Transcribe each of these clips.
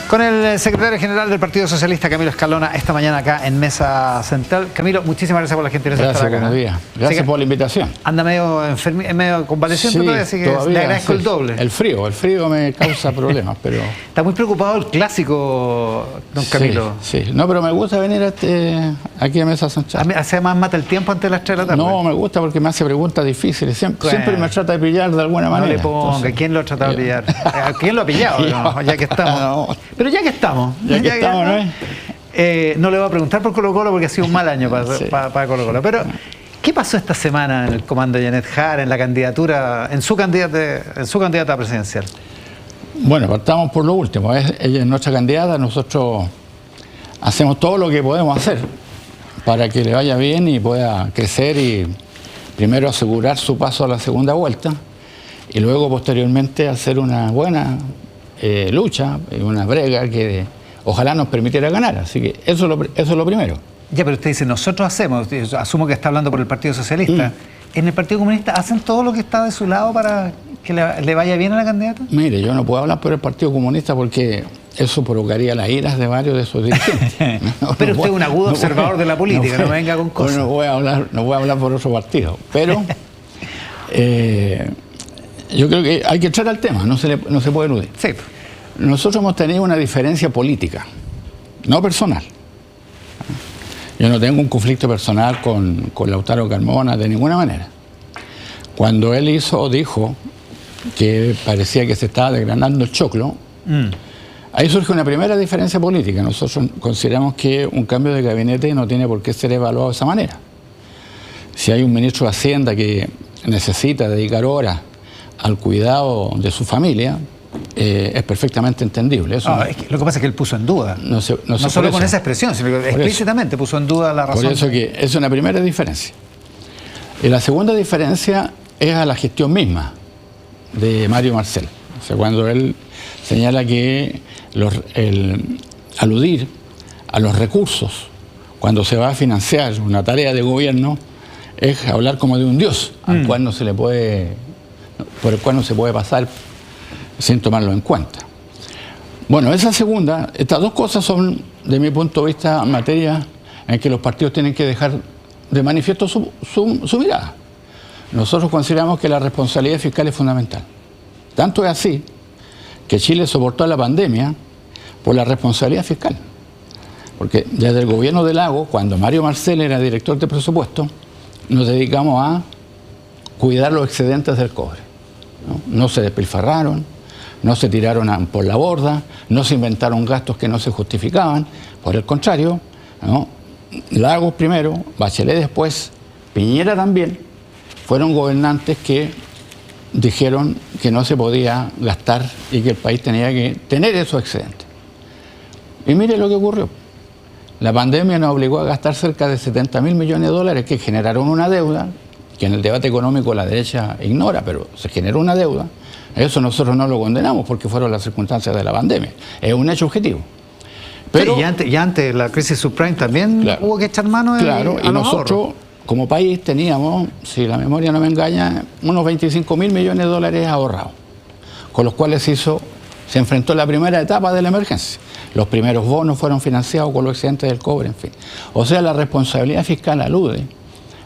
Con el secretario general del Partido Socialista, Camilo Escalona, esta mañana acá en Mesa Central. Camilo, muchísimas gracias por la gentileza de estar acá. Buenos días. Gracias por la invitación. Anda medio convaleciente todavía, así que todavía, le agradezco el doble. El frío me causa problemas, pero... Está muy preocupado el clásico, don Camilo. Sí. No, pero me gusta venir aquí a Mesa Central. ¿Hace más mata el tiempo antes de las 3 de la tarde? No, me gusta porque me hace preguntas difíciles. Siempre me trata de pillar de alguna manera. No le ponga. Entonces, ¿quién lo ha tratado de pillar? ¿Quién lo ha pillado? No, ya que estamos. Pero ya que estamos. ¿no? No le voy a preguntar por Colo-Colo porque ha sido un mal año para Colo-Colo. Pero, ¿qué pasó esta semana en el comando de Janet Jara, en la candidatura, en su candidata presidencial? Bueno, partamos por lo último. Ella es nuestra candidata, nosotros hacemos todo lo que podemos hacer para que le vaya bien y pueda crecer y primero asegurar su paso a la segunda vuelta y luego posteriormente hacer una buena lucha, una brega que ojalá nos permitiera ganar. Así que eso es lo primero. Ya, pero usted dice, nosotros hacemos, asumo que está hablando por el Partido Socialista. ¿En el Partido Comunista hacen todo lo que está de su lado para que le vaya bien a la candidata? Mire, yo no puedo hablar por el Partido Comunista porque eso provocaría las iras de varios de sus dirigentes. Pero usted es un agudo observador de la política, no me venga con cosas. No voy a hablar por otro partido, pero yo creo que hay que entrar al tema, no se puede eludir. Sí. Nosotros hemos tenido una diferencia política, no personal. Yo no tengo un conflicto personal con Lautaro Carmona de ninguna manera. Cuando él dijo que parecía que se estaba desgranando el choclo, ahí surge una primera diferencia política. Nosotros consideramos que un cambio de gabinete no tiene por qué ser evaluado de esa manera. Si hay un ministro de Hacienda que necesita dedicar horas al cuidado de su familia, es perfectamente entendible. Eso es que lo que pasa es que él puso en duda. No solo con esa expresión, sino que explícitamente puso en duda la razón. Por eso que es una primera diferencia. Y la segunda diferencia es a la gestión misma de Mario Marcel. O sea, cuando él señala que aludir a los recursos cuando se va a financiar una tarea de gobierno es hablar como de un dios al cual por el cual no se puede pasar sin tomarlo en cuenta. Bueno, estas dos cosas son, de mi punto de vista, materia en que los partidos tienen que dejar de manifiesto su mirada. Nosotros consideramos que la responsabilidad fiscal es fundamental. Tanto es así que Chile soportó la pandemia por la responsabilidad fiscal. Porque desde el gobierno de Lagos, cuando Mario Marcel era director de presupuesto, nos dedicamos a cuidar los excedentes del cobre. No se despilfarraron, no se tiraron por la borda, no se inventaron gastos que no se justificaban. Por el contrario, Lagos primero, Bachelet después, Piñera también, fueron gobernantes que dijeron que no se podía gastar y que el país tenía que tener esos excedentes. Y mire lo que ocurrió. La pandemia nos obligó a gastar cerca de 70.000 millones de dólares que generaron una deuda, que en el debate económico la derecha ignora, pero se generó una deuda. Eso nosotros no lo condenamos porque fueron las circunstancias de la pandemia. Es un hecho objetivo. Pero y antes la crisis subprime también hubo que echar mano a y nosotros, como país, teníamos, si la memoria no me engaña, unos 25.000 millones de dólares ahorrados, con los cuales se enfrentó la primera etapa de la emergencia. Los primeros bonos fueron financiados con los excedentes del cobre, en fin. O sea, la responsabilidad fiscal alude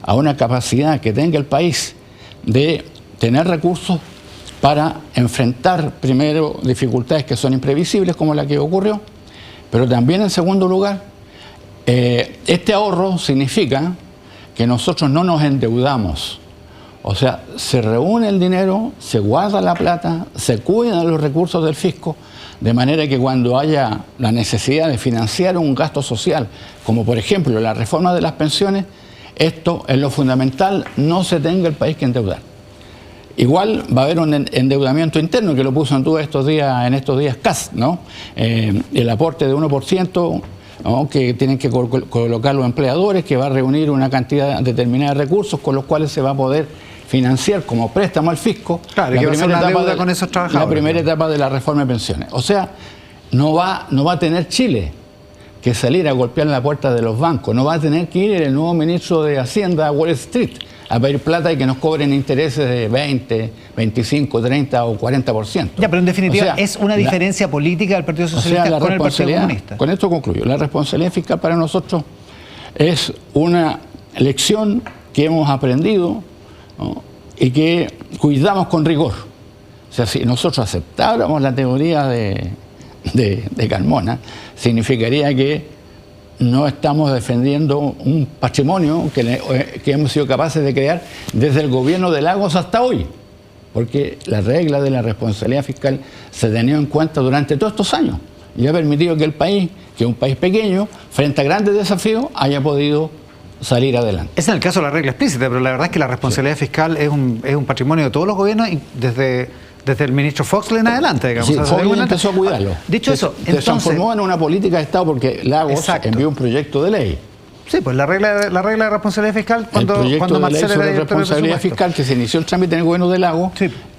a una capacidad que tenga el país de tener recursos para enfrentar primero dificultades que son imprevisibles, como la que ocurrió, pero también en segundo lugar, este ahorro significa que nosotros no nos endeudamos. O sea, se reúne el dinero, se guarda la plata, se cuidan los recursos del fisco, de manera que cuando haya la necesidad de financiar un gasto social, como por ejemplo la reforma de las pensiones, esto en lo fundamental no se tenga el país que endeudar. Igual va a haber un endeudamiento interno que lo puso en duda en estos días CAS, ¿no? El aporte de 1%, ¿no? Que tienen que colocar los empleadores, que va a reunir una cantidad determinada de recursos con los cuales se va a poder financiar como préstamo al fisco la primera etapa de la reforma de pensiones. O sea, no va a tener Chile que salir a golpear la puerta de los bancos, no va a tener que ir el nuevo ministro de Hacienda a Wall Street a pedir plata y que nos cobren intereses de 20, 25, 30 o 40%. Ya, pero en definitiva, o sea, es una diferencia política del Partido Socialista con el Partido Comunista. Con esto concluyo. La responsabilidad fiscal para nosotros es una lección que hemos aprendido, ¿no? Y que cuidamos con rigor. O sea, si nosotros aceptáramos la teoría de Carmona, significaría que no estamos defendiendo un patrimonio que hemos sido capaces de crear desde el gobierno de Lagos hasta hoy, porque la regla de la responsabilidad fiscal se ha tenido en cuenta durante todos estos años y ha permitido que el país, que es un país pequeño, frente a grandes desafíos, haya podido salir adelante. Ese es el caso de la regla explícita, pero la verdad es que la responsabilidad fiscal es un patrimonio de todos los gobiernos y desde el ministro Foxley en adelante, digamos. Sí, Foxley empezó a cuidarlo. Dicho eso, se transformó en una política de Estado porque Lagos envió un proyecto de ley. Sí, pues la regla de responsabilidad fiscal cuando Marcel era de responsabilidad fiscal que se inició el trámite en el gobierno de Lagos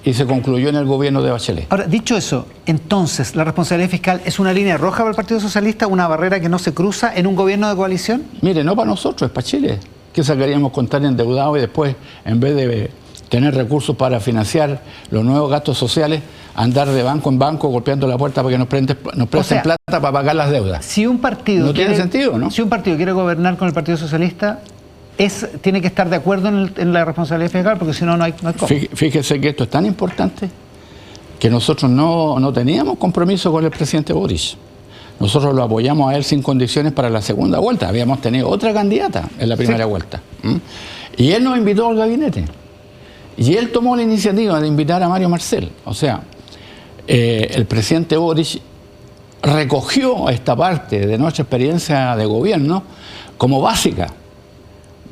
y se concluyó en el gobierno de Bachelet. Ahora, dicho eso, entonces, ¿la responsabilidad fiscal es una línea roja para el Partido Socialista, una barrera que no se cruza en un gobierno de coalición? Mire, no para nosotros, es para Chile. ¿Qué sacaríamos con estar endeudados y después, en vez de tener recursos para financiar los nuevos gastos sociales, andar de banco en banco golpeando la puerta para que nos presten plata para pagar las deudas? Si un partido tiene sentido, ¿no? Si un partido quiere gobernar con el Partido Socialista, tiene que estar de acuerdo en la responsabilidad fiscal, porque si no, no hay cómo. Fíjese que esto es tan importante que nosotros no teníamos compromiso con el presidente Boric. Nosotros lo apoyamos a él sin condiciones para la segunda vuelta. Habíamos tenido otra candidata en la primera vuelta. Y él nos invitó al gabinete. Y él tomó la iniciativa de invitar a Mario Marcel. O sea, el presidente Boric recogió esta parte de nuestra experiencia de gobierno como básica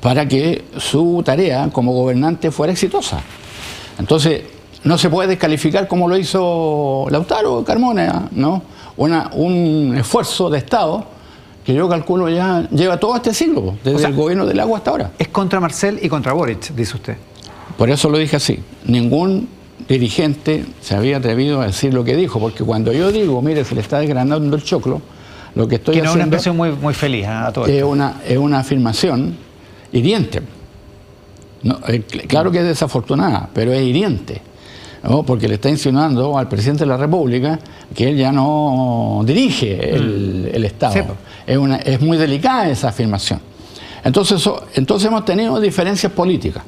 para que su tarea como gobernante fuera exitosa. Entonces, no se puede descalificar como lo hizo Lautaro Carmona, ¿no? Un esfuerzo de Estado que yo calculo ya lleva todo este siglo, desde el gobierno del Agua hasta ahora. Es contra Marcel y contra Boric, dice usted. Por eso lo dije así. Ningún dirigente se había atrevido a decir lo que dijo, porque cuando yo digo, mire, se le está desgranando el choclo, lo que estoy haciendo... Es una expresión muy feliz a todo esto. Es una afirmación hiriente. No, claro que es desafortunada, pero es hiriente, ¿no? Porque le está insinuando al presidente de la República que él ya no dirige el Estado. Sí. Es muy delicada esa afirmación. Entonces hemos tenido diferencias políticas.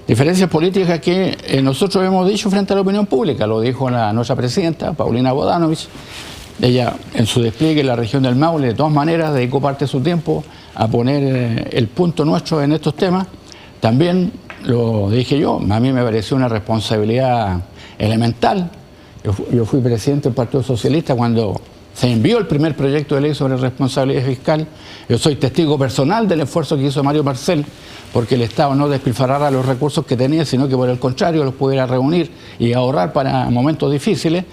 Diferencias políticas que nosotros hemos dicho frente a la opinión pública. Lo dijo nuestra presidenta, Paulina Bodanovich. Ella, en su despliegue en la región del Maule, de todas maneras, dedicó parte de su tiempo a poner el punto nuestro en estos temas. También lo dije yo, a mí me pareció una responsabilidad elemental. Yo fui presidente del Partido Socialista cuando se envió el primer proyecto de ley sobre responsabilidad fiscal. Yo soy testigo personal del esfuerzo que hizo Mario Marcel porque el Estado no despilfarrara los recursos que tenía, sino que por el contrario los pudiera reunir y ahorrar para momentos difíciles.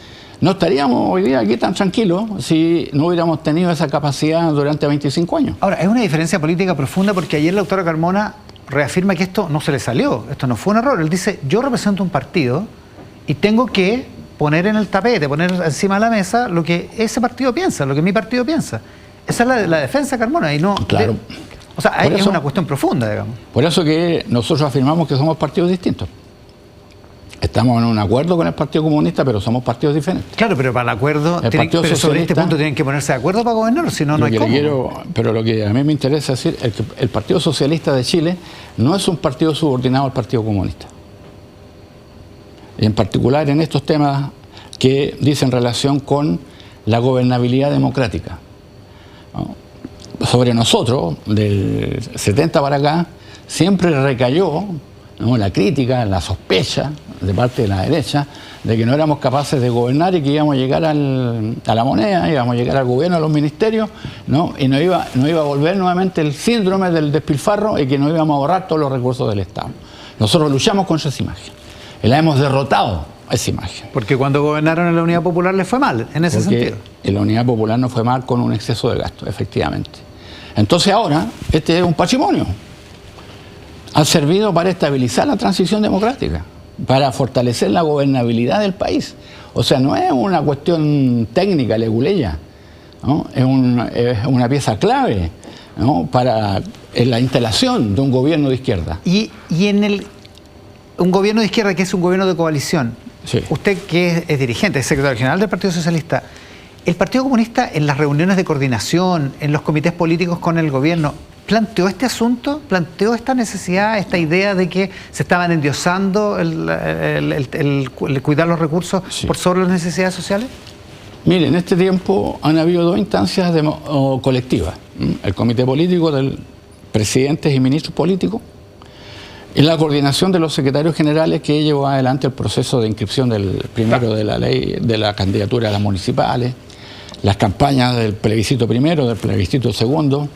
No estaríamos hoy día aquí tan tranquilos si no hubiéramos tenido esa capacidad durante 25 años. Ahora, es una diferencia política profunda porque ayer la doctora Carmona reafirma que esto no se le salió, esto no fue un error. Él dice, yo represento un partido y tengo que poner en el tapete, poner encima de la mesa lo que ese partido piensa, lo que mi partido piensa. Esa es la defensa de Carmona y no... Claro. O sea, es una cuestión profunda, digamos. Por eso que nosotros afirmamos que somos partidos distintos. Estamos en un acuerdo con el Partido Comunista, pero somos partidos diferentes. Claro, pero para el acuerdo, pero sobre este punto tienen que ponerse de acuerdo para gobernar, si no, no hay cómo. Pero lo que a mí me interesa decir es que el Partido Socialista de Chile no es un partido subordinado al Partido Comunista. Y en particular en estos temas que dicen relación con la gobernabilidad democrática, ¿no? Sobre nosotros, del 70 para acá, siempre recayó, ¿no?, la crítica, la sospecha de parte de la derecha de que no éramos capaces de gobernar y que íbamos a llegar a la moneda, íbamos a llegar al gobierno, a los ministerios, ¿no? Y nos iba a volver nuevamente el síndrome del despilfarro y que nos íbamos a ahorrar todos los recursos del Estado. Nosotros luchamos contra esa imagen y la hemos derrotado, esa imagen. Porque cuando gobernaron en la Unidad Popular les fue mal, en ese sentido. En la Unidad Popular nos fue mal con un exceso de gasto, efectivamente. Entonces ahora, este es un patrimonio. Ha servido para estabilizar la transición democrática, para fortalecer la gobernabilidad del país. O sea, no es una cuestión técnica, leguleya, ¿no? Es una pieza clave, ¿no? Para la instalación de un gobierno de izquierda. Y un gobierno de izquierda que es un gobierno de coalición, Sí. usted que es dirigente, es secretario general del Partido Socialista, ¿el Partido Comunista en las reuniones de coordinación, en los comités políticos con el gobierno, planteó este asunto, planteó esta necesidad, esta idea de que se estaban endiosando el cuidar los recursos Sí. por sobre las necesidades sociales? Mire, en este tiempo han habido dos instancias colectivas. El comité político del presidentes y ministros políticos y la coordinación de los secretarios generales que llevó adelante el proceso de inscripción del primero de la ley, de la candidatura a las municipales, las campañas del plebiscito primero, del plebiscito segundo.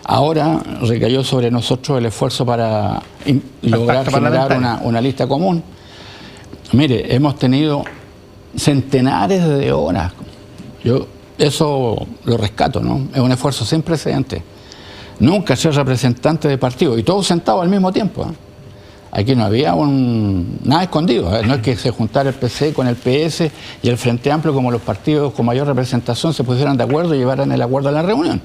Ahora recayó sobre nosotros el esfuerzo para lograr generar una lista común. Mire, hemos tenido centenares de horas. Yo eso lo rescato, ¿no? Es un esfuerzo sin precedentes. Nunca ser representante de partido y todos sentados al mismo tiempo, ¿eh? Aquí no había nada escondido, ¿eh? No es que se juntara el PC con el PS y el Frente Amplio como los partidos con mayor representación se pusieran de acuerdo y llevaran el acuerdo a la reunión.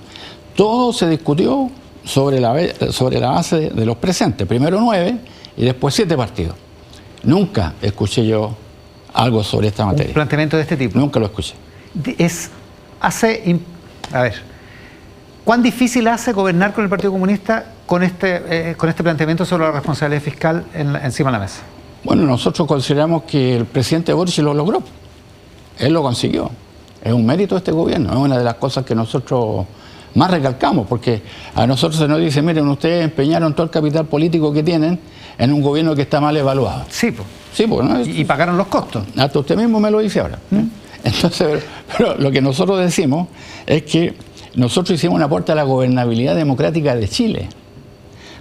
Todo se discutió sobre la base de los presentes, primero 9 y después 7 partidos. Nunca escuché yo algo sobre esta materia. ¿Un planteamiento de este tipo? Nunca lo escuché. A ver, ¿cuán difícil hace gobernar con el Partido Comunista con este planteamiento sobre la responsabilidad fiscal encima de la mesa? Bueno, nosotros consideramos que el presidente Boric lo logró. Él lo consiguió. Es un mérito de este gobierno. Es una de las cosas que nosotros más recalcamos, porque a nosotros se nos dice, miren, ustedes empeñaron todo el capital político que tienen en un gobierno que está mal evaluado. Sí, pues. Sí, pues, ¿no? Y pagaron los costos. Hasta usted mismo me lo dice ahora. Entonces, pero lo que nosotros decimos es que nosotros hicimos un aporte a la gobernabilidad democrática de Chile.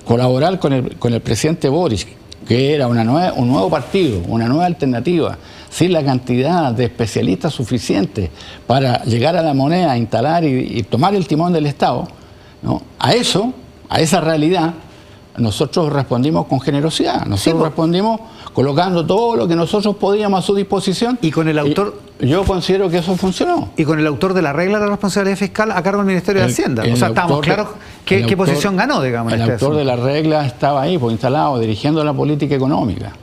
Colaborar con el presidente Boric, que era un nuevo partido, una nueva alternativa, sin la cantidad de especialistas suficientes para llegar a la moneda, instalar y tomar el timón del Estado, ¿no? A esa realidad, nosotros respondimos con generosidad. Nosotros respondimos colocando todo lo que nosotros podíamos a su disposición. Y con el autor... Yo considero que eso funcionó. Y con el autor de la regla de la responsabilidad fiscal a cargo del Ministerio de Hacienda. O sea, estábamos claros qué posición ganó, digamos. El autor de la regla estaba ahí, pues, instalado, dirigiendo la política económica.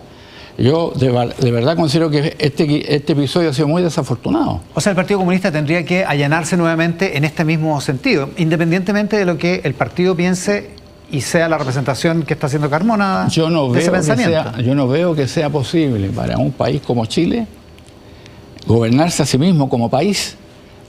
Yo de verdad considero que este episodio ha sido muy desafortunado. O sea, el Partido Comunista tendría que allanarse nuevamente en este mismo sentido, independientemente de lo que el partido piense y sea la representación que está haciendo Carmona de ese pensamiento. Yo no veo que sea posible para un país como Chile gobernarse a sí mismo como país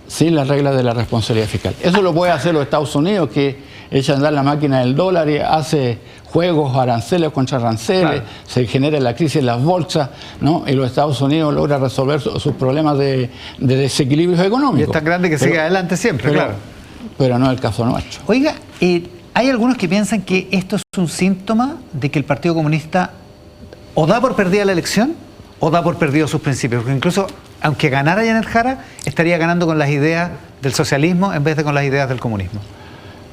sin las reglas de la responsabilidad fiscal. Eso lo puede hacer los Estados Unidos, que echa a andar la máquina del dólar y hace juegos, aranceles contra aranceles, claro. Se genera la crisis en las bolsas, ¿no? Y los Estados Unidos logra resolver sus problemas de desequilibrios económicos. Y es tan grande que sigue adelante siempre, claro. Pero no es el caso nuestro. Oiga, hay algunos que piensan que esto es un síntoma de que el Partido Comunista o da por perdida la elección o da por perdido sus principios, porque incluso aunque ganara Janet Jara, estaría ganando con las ideas del socialismo en vez de con las ideas del comunismo.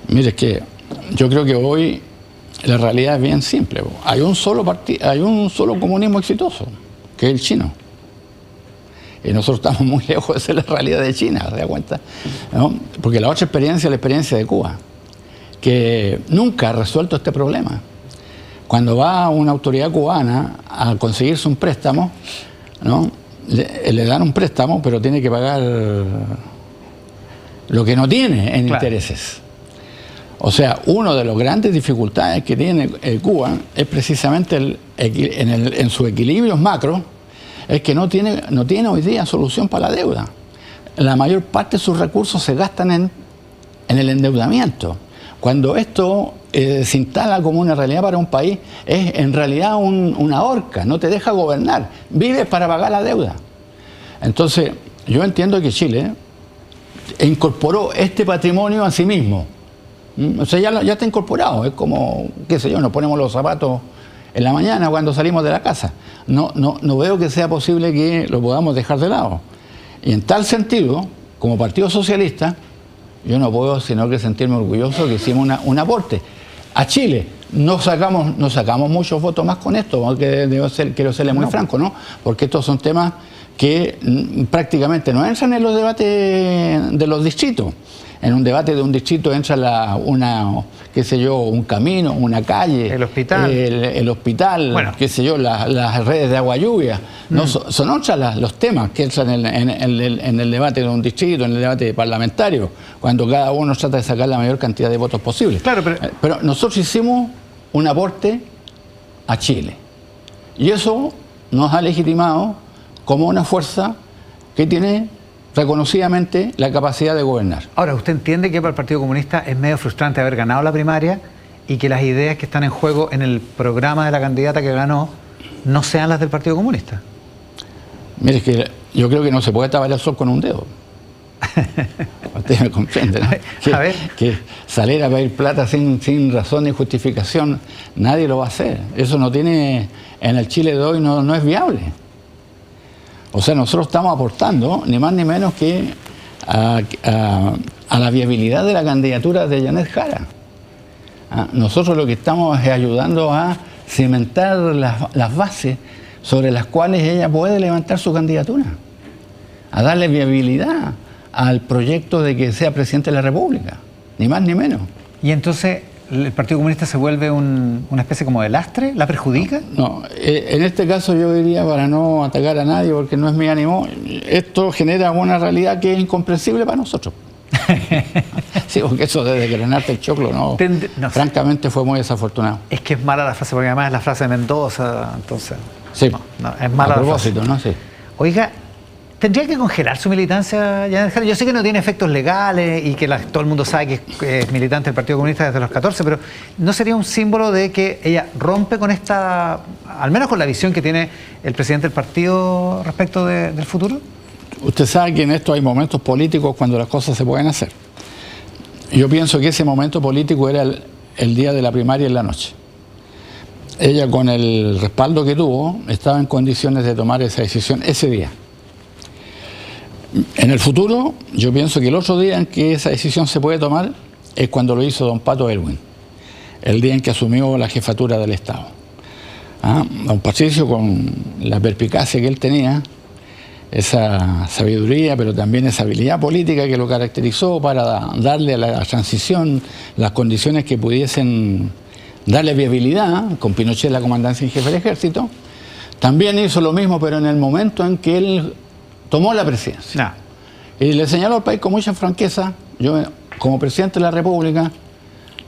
Mire, es que yo creo que hoy la realidad es bien simple. Hay un solo comunismo exitoso, que es el chino. Y nosotros estamos muy lejos de ser la realidad de China, ¿se da cuenta? ¿No? Porque la otra experiencia es la experiencia de Cuba, que nunca ha resuelto este problema. Cuando va una autoridad cubana a conseguirse un préstamo, ¿no? Le dan un préstamo, pero tiene que pagar lo que no tiene en intereses. O sea, una de las grandes dificultades que tiene Cuba es precisamente en sus equilibrios macro, es que no tiene hoy día solución para la deuda. La mayor parte de sus recursos se gastan en el endeudamiento. Cuando esto se instala como una realidad para un país, es en realidad una horca, no te deja gobernar, vives para pagar la deuda. Entonces, yo entiendo que Chile incorporó este patrimonio a sí mismo. O sea, ya está incorporado, es como, qué sé yo, nos ponemos los zapatos en la mañana cuando salimos de la casa. No veo que sea posible que lo podamos dejar de lado. Y en tal sentido, como Partido Socialista, yo no puedo sino que sentirme orgulloso que hicimos un aporte. A Chile no sacamos muchos votos más con esto, porque quiero serle muy franco, ¿no? Porque estos son temas que prácticamente no entran en los debates de los distritos. En un debate de un distrito entra qué sé yo, un camino, una calle, el hospital, el hospital, bueno, qué sé yo, las redes de agua lluvia. No, son otras los temas que entran en el debate de un distrito, en el debate parlamentario, cuando cada uno trata de sacar la mayor cantidad de votos posible. Claro, pero nosotros hicimos un aporte a Chile y eso nos ha legitimado como una fuerza que tiene reconocidamente la capacidad de gobernar. Ahora, ¿usted entiende que para el Partido Comunista es medio frustrante haber ganado la primaria y que las ideas que están en juego en el programa de la candidata que ganó no sean las del Partido Comunista? Mire, es que yo creo que no se puede tapar el sol con un dedo. Usted me comprende, ¿no? Que salir a pedir plata sin razón ni justificación, nadie lo va a hacer. Eso no tiene, en el Chile de hoy no es viable. O sea, nosotros estamos aportando, ni más ni menos que a la viabilidad de la candidatura de Janet Jara. Nosotros lo que estamos es ayudando a cimentar las bases sobre las cuales ella puede levantar su candidatura, a darle viabilidad al proyecto de que sea presidente de la República, ni más ni menos. Y entonces, ¿el Partido Comunista se vuelve una especie como de lastre? ¿La perjudica? No, en este caso yo diría, para no atacar a nadie, porque no es mi ánimo, esto genera una realidad que es incomprensible para nosotros. Sí, porque eso de desgranarte el choclo, no francamente fue muy desafortunado. Es que es mala la frase, porque además es la frase de Mendoza, entonces... Sí, no, es mala a propósito, la frase. ¿no? Sí. Oiga, ¿tendría que congelar su militancia, Janet Jara? Yo sé que no tiene efectos legales y que todo el mundo sabe que es militante del Partido Comunista desde los 14, pero ¿no sería un símbolo de que ella rompe con esta, al menos con la visión que tiene el presidente del partido respecto del futuro? Usted sabe que en esto hay momentos políticos cuando las cosas se pueden hacer. Yo pienso que ese momento político era el día de la primaria en la noche. Ella, con el respaldo que tuvo, estaba en condiciones de tomar esa decisión ese día. En el futuro, yo pienso que el otro día en que esa decisión se puede tomar es cuando lo hizo don Pato Elwin, el día en que asumió la jefatura del Estado. Don Patricio, con la perspicacia que él tenía, esa sabiduría, pero también esa habilidad política que lo caracterizó para darle a la transición las condiciones que pudiesen darle viabilidad, con Pinochet la comandancia en jefe del ejército, también hizo lo mismo, pero en el momento en que él tomó la presidencia. Y le señaló al país con mucha franqueza: yo, como presidente de la República,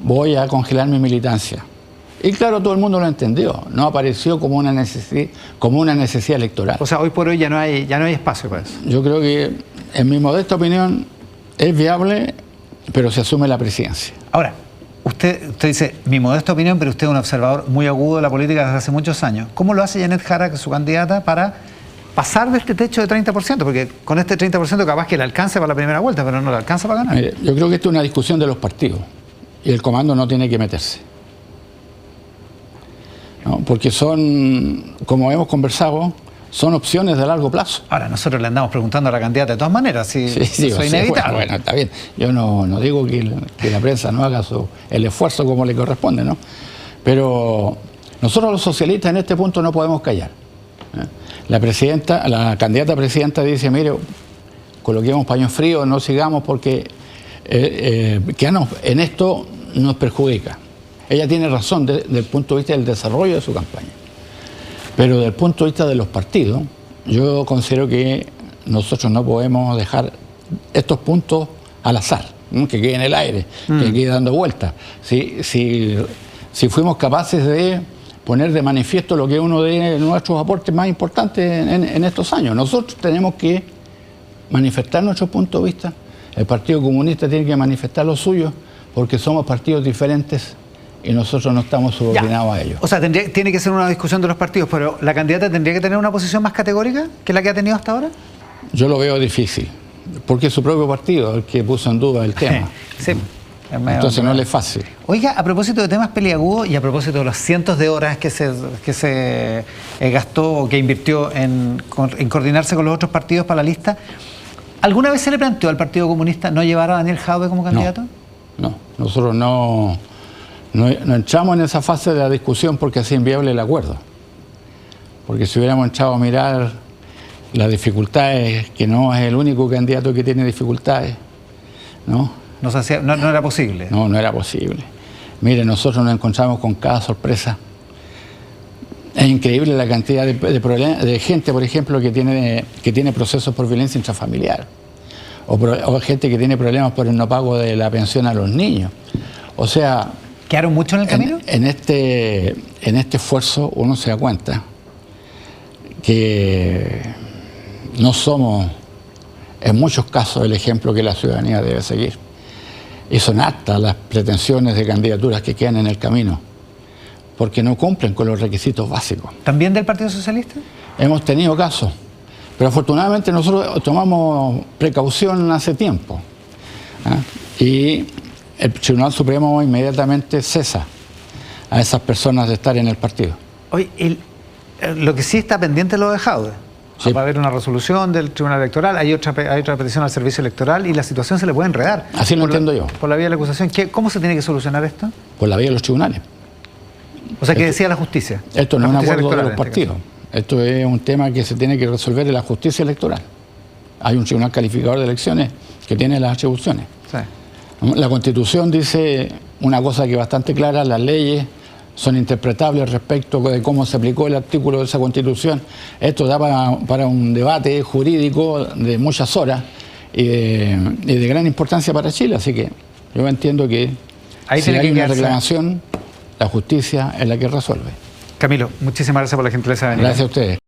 voy a congelar mi militancia. Y claro, todo el mundo lo entendió, no apareció como una necesidad electoral. O sea, hoy por hoy ya no hay espacio para eso. Yo creo que, en mi modesta opinión, es viable, pero se asume la presidencia. Ahora, usted dice, mi modesta opinión, pero usted es un observador muy agudo de la política desde hace muchos años. ¿Cómo lo hace Janet Jara, que es su candidata, para pasar de este techo de 30%? Porque con este 30% capaz que le alcance para la primera vuelta, pero no le alcanza para ganar. Mire, yo creo que esto es una discusión de los partidos y el comando no tiene que meterse. ¿No? Porque son, como hemos conversado, son opciones de largo plazo. Ahora, nosotros le andamos preguntando a la candidata de todas maneras, si eso es inevitable. Bueno, está bien. Yo no digo que la prensa no haga el esfuerzo como le corresponde, ¿no? Pero nosotros los socialistas en este punto no podemos callar. La candidata presidenta dice: mire, coloquemos paños fríos, no sigamos porque en esto nos perjudica. Ella tiene razón desde el punto de vista del desarrollo de su campaña. Pero desde el punto de vista de los partidos, yo considero que nosotros no podemos dejar estos puntos al azar, ¿no? Que quede en el aire, que quede dando vueltas. Si fuimos capaces de poner de manifiesto lo que es uno de nuestros aportes más importantes en estos años, nosotros tenemos que manifestar nuestro punto de vista. El Partido Comunista tiene que manifestar lo suyo, porque somos partidos diferentes y nosotros no estamos subordinados a ellos. O sea, tiene que ser una discusión de los partidos, pero ¿la candidata tendría que tener una posición más categórica que la que ha tenido hasta ahora? Yo lo veo difícil, porque es su propio partido el que puso en duda el tema. Sí. Entonces no le es fácil. Oiga, a propósito de temas peliagudos y a propósito de los cientos de horas que se gastó o que invirtió en coordinarse con los otros partidos para la lista, ¿alguna vez se le planteó al Partido Comunista no llevar a Daniel Jadwe como candidato? No, nosotros no entramos en esa fase de la discusión porque hacía inviable el acuerdo. Porque si hubiéramos entrado a mirar las dificultades, que no es el único candidato que tiene dificultades, ¿no? No era posible. No era posible. Mire, nosotros nos encontramos con cada sorpresa. Es increíble la cantidad de gente, por ejemplo, que tiene procesos por violencia intrafamiliar. O gente que tiene problemas por el no pago de la pensión a los niños. O sea... ¿Quedaron mucho en el camino? En este esfuerzo uno se da cuenta que no somos, en muchos casos, el ejemplo que la ciudadanía debe seguir. Y son hartas las pretensiones de candidaturas que quedan en el camino, porque no cumplen con los requisitos básicos. ¿También del Partido Socialista? Hemos tenido casos, pero afortunadamente nosotros tomamos precaución hace tiempo. Y el Tribunal Supremo inmediatamente cesa a esas personas de estar en el partido. Oye, lo que sí está pendiente es lo de Jaude. Sí. Va a haber una resolución del Tribunal Electoral, hay otra petición al Servicio Electoral y la situación se le puede enredar. Así lo entiendo yo. Por la vía de la acusación. ¿Cómo se tiene que solucionar esto? Por la vía de los tribunales. O sea, que decía la justicia. Esto no es un acuerdo de los este partidos. Esto es un tema que se tiene que resolver en la justicia electoral. Hay un tribunal calificador de elecciones que tiene las atribuciones. Sí. La Constitución dice una cosa que es bastante clara: las leyes son interpretables respecto de cómo se aplicó el artículo de esa Constitución. Esto da para un debate jurídico de muchas horas y de gran importancia para Chile. Así que yo entiendo que si hay una reclamación, la justicia es la que resuelve. Camilo, muchísimas gracias por la gentileza de venir. Gracias a ustedes.